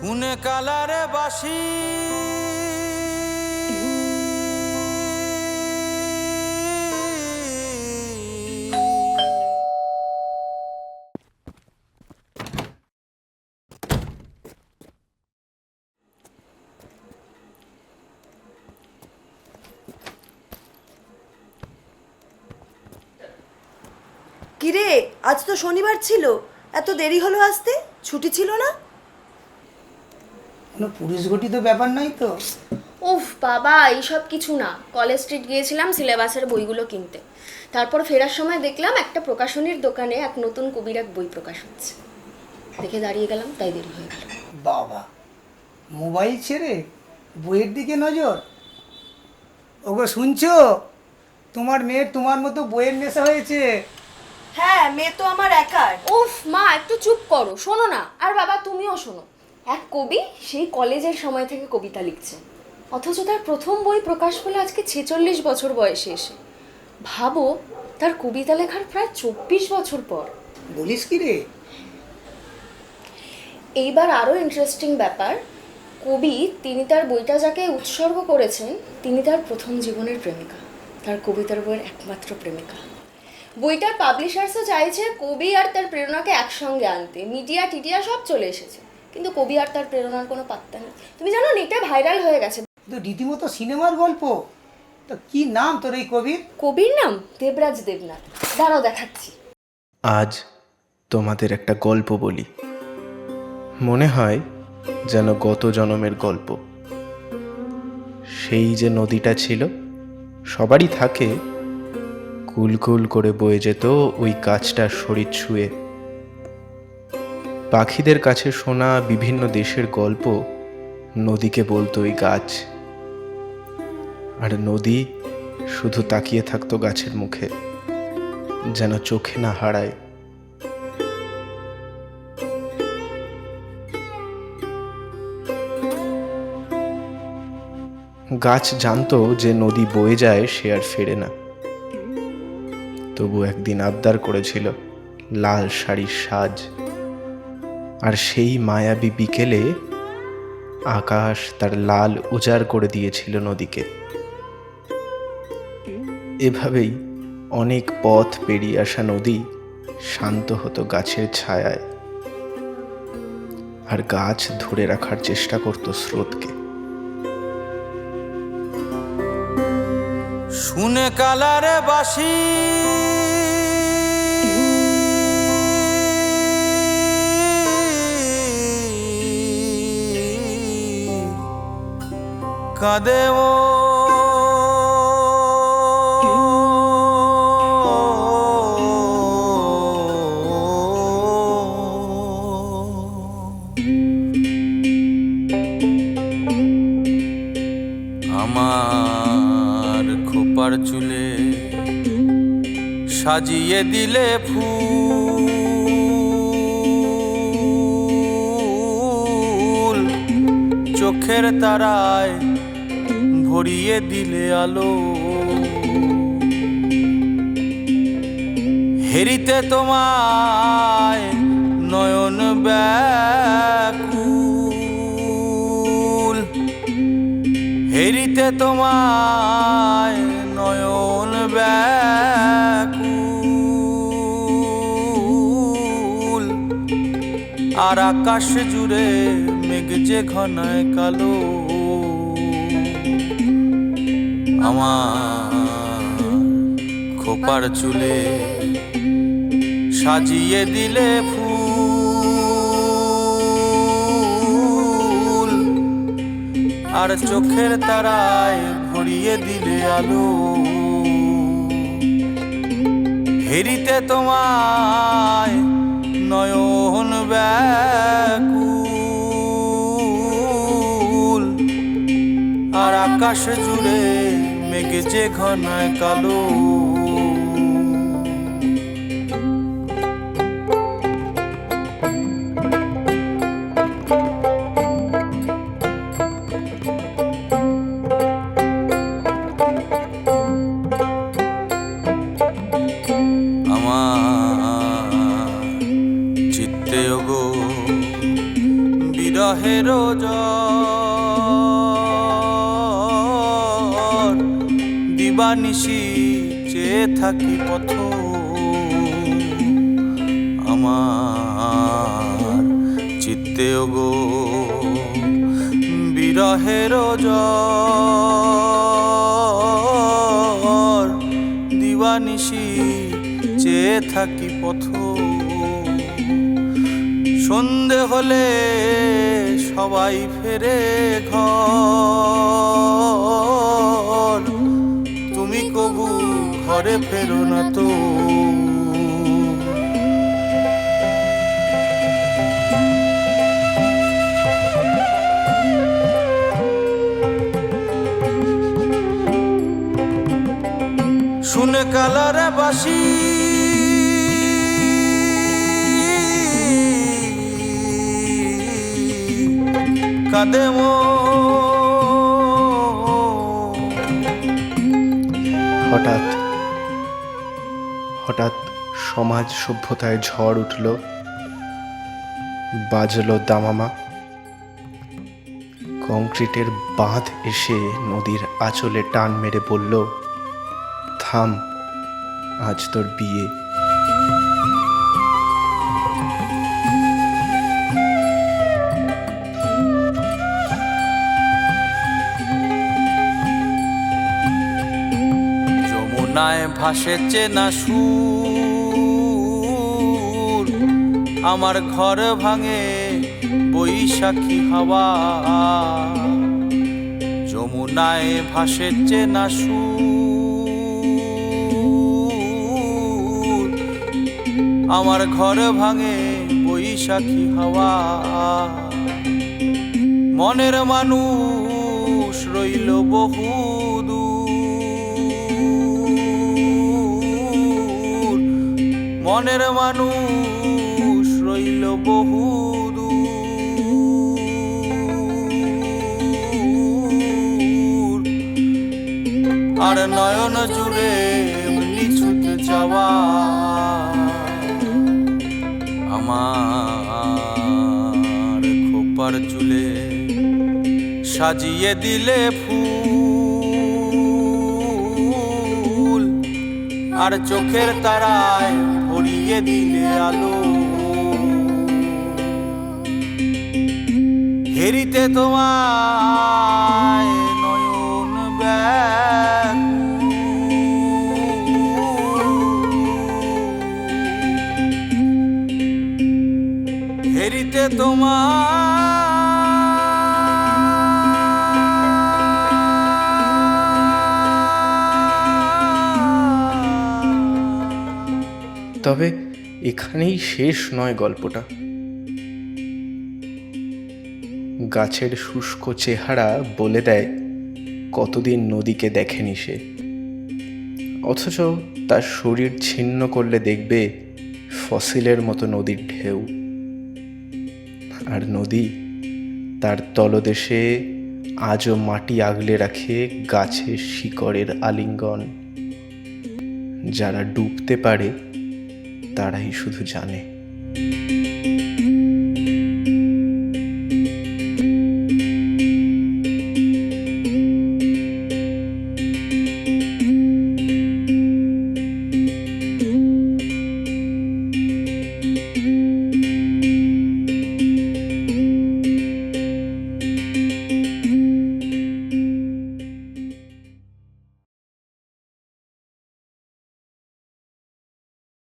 শুনে কালারে বাসি কিরে, আজ তো শনিবার ছিল, এত দেরি হলো আসতে? ছুটি ছিল না? কোনো পুলিশ গঠিত ব্যাপার নাই তো? উফ বাবা, এইসব কিছু না। কলেজ স্ট্রিট গিয়েছিলাম সিলেবাসের বইগুলো কিনতে। তারপর ফেরার সময় দেখলাম একটা প্রকাশনীর দোকানে এক নতুন কবির এক বই প্রকাশ হচ্ছে। দেখে দাঁড়িয়ে গেলাম, তাই দেরি হয়ে গেল। বাবা, মোবাইল ছেড়ে বইয়ের দিকে নজর? ওগো শুনছো, তোমার মেয়ের তোমার মতো বইয়ের নেশা হয়েছে। হ্যাঁ, মেয়ে তো আমার একার। উফ মা, একটু চুপ করো, শোনো না। আর বাবা তুমিও শোনো। এক কবি সেই কলেজের সময় থেকে কবিতা লিখছেন, অথচ তার প্রথম বই প্রকাশ হলো আজকে 46 বছর বয়সে এসে। ভাবো, তার কবিতা লেখার প্রায় 24 বছর পর। বলিস কি রে? এইবার আরও ইন্টারেস্টিং ব্যাপার, কবি তিনি তার বইটা যাকে উৎসর্গ করেছেন তিনি তার প্রথম জীবনের প্রেমিকা, তার কবিতার বইয়ের একমাত্র প্রেমিকা। বইটার পাবলিশার্সও চাইছে কবি আর তার প্রেরণাকে একসঙ্গে আনতে। মিডিয়া টিডিয়া সব চলে এসেছে, কিন্তু কবি আর তার প্রেরণার কোনো পাত্তা নেই। তুমি জানো, নেটে ভাইরাল হয়ে গেছে। তো রীতিমতো সিনেমার গল্প। তো কি নাম তোর এই কবির? কবির নাম দেবরাজ দেবনাথ। দাঁড়াও দেখাচ্ছি। আজ তোমাদের একটা গল্প বলি। মনে হয় যেন গত জন্মের গল্প। সেই যে নদীটা ছিল, সবারই থাকে, কুলকুল করে বয়ে যেত ওই গাছটার শরীর ছুঁয়ে। পাখিদের কাছে শোনা বিভিন্ন দেশের গল্প নদীকে বলতো ওই গাছ, আর নদী শুধু তাকিয়ে থাকতো গাছের মুখে, যেন চোখে না হারায়। গাছ জানতো যে নদী বয়ে যায়, সে আর ফেরে না। তবু একদিন আবদার করেছিল লাল শাড়ির সাজ, আর সেই মায়াবী বিকেলে আকাশ তার লাল উজাড় করে দিয়েছিল নদীকে। এভাবেই অনেক পথ পেরিয়ে আসা নদী শান্ত হতো গাছের ছায়ায়, আর গাছ ধরে রাখার চেষ্টা করত স্রোতকে। শুনে কালারে বাসি কাঁদে ও আমার খোপার চুলে সাজিয়ে দিলে ফুল, চোখের তারায় ভরিয়ে দিলে আলো। হেরিতে তোমায় নয়ন ব্যাকুল, হেরিতে তোমায় নয়ন ব্যাকুল, আর আকাশ জুড়ে মেঘ যে ঘনায় কালো। আমার খোপার চুলে সাজিয়ে দিলে ফুল, আর চোখের তারায় ভরিয়ে দিলে আলো। হেরিতে তোমায় নয়ন ব্যাকুল, আর আকাশ জুড়ে মেঘ যে ঘনায় কালো। আমার চিত্তে ওগো বিরহে বিরহের জ্বর দিবানিশি চেয়ে থাকি পথ আমার চিত্তে ওগো বিরহের জ্বর দিবানিশি চেয়ে থাকি পথ সন্ধে হলে সবাই ফেরে ঘর তুমি কবু ঘরে ফেরো না তো শুনে কালারে বাসি কাঁদে হঠাৎ হঠাৎ সমাজ সভ্যতায় ঝড় উঠল, বাজলো দামামা। কংক্রিটের বাঁধ এসে নদীর আঁচলে টান মেরে বলল, থাম, আজ তোর বিয়ে। যমুনায় ভাসে চেনা সুর আমার ঘর ভাঙে বৈশাখী হাওয়া যমুনায় ভাসে চেনা সুর আমার ঘর ভাঙে বৈশাখী হাওয়া মনের মানুষ রইল বহুদূর মনের মানুষ রইল বহুদূর আর নয়ন জুড়ে এমনি ছুটে যাওয়া আমার খোপার চুলে সাজিয়ে দিলে ফুল আর চোখের তারায় ভরিয়ে দিলে আলো হেরিতে তোমায় নয়ন ব্যাকুল হেরিতে তোমার তবে এখানেই শেষ নয় গল্পটা। গাছের শুষ্ক চেহারা বলে দেয় কতদিন নদীকে দেখেনি সে, অথচ তার শরীর ছিন্ন করলে দেখবে ফসিলের মতো নদীর ঢেউ। আর নদী তার তলদেশে আজও মাটি আগলে রাখে গাছের শিকড়ের আলিঙ্গন। যারা ডুবতে পারে তারাই শুধু জানে।